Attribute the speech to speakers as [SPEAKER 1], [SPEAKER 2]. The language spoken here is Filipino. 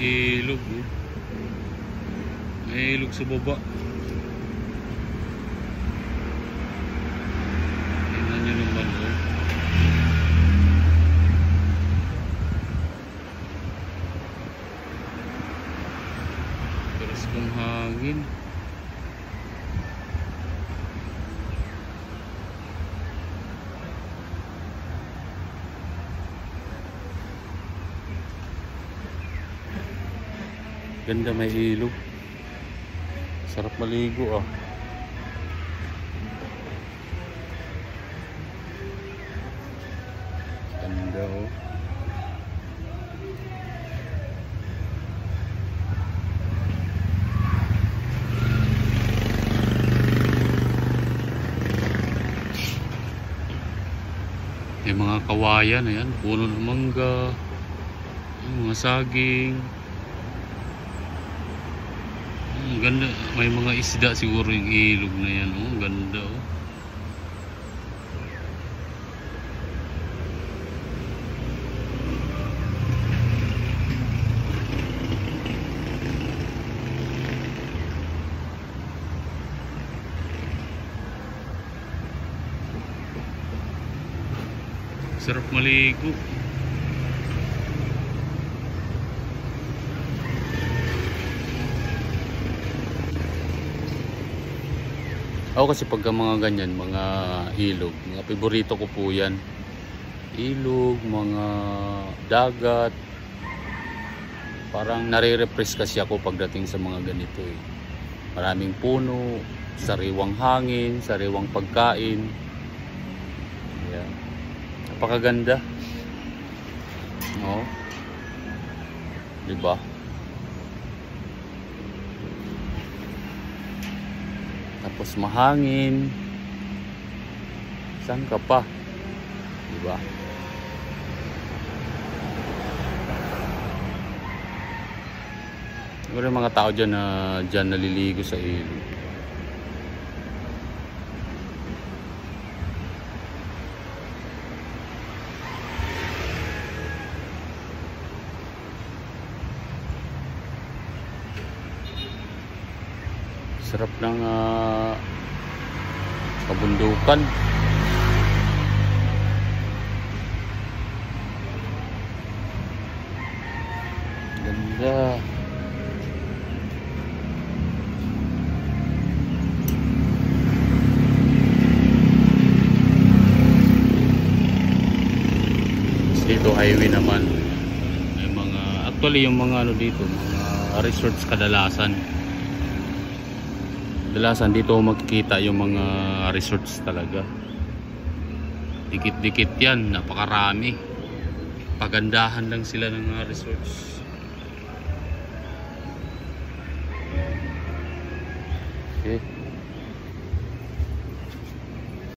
[SPEAKER 1] ilog, oh. May ilog sa baba. Tingnan nyo naman, oh. Keras kong hangin. Ganda, may ilog. Sarap maligo, ah. Ganda, oh. May mga kawayan, ayan, puno ng mangga, mga saging. Ganda, may mga isda siguro yung ilog na yan, oh. Ganda, oh. Sarap maligo. Ako kasi pagka mga ganyan, mga ilog, mga paborito ko po yan. Ilog, mga dagat. Parang nare-refresh kasi ako pagdating sa mga ganito, eh. Maraming puno, sariwang hangin, sariwang pagkain. Ayan. Napakaganda. No? Diba? Tapos mahangin. Saan ka pa? Diba? Siguro yung mga tao dyan na dyan naliligo sa ilog. Sarap ng kabundukan. Ganda. Dito highway naman. May mga, actually yung mga ano dito, mga resorts kadalasan dito makikita yung mga resorts talaga. Dikit-dikit yan, napakarami. Pagandahan lang sila ng mga resorts. Okay.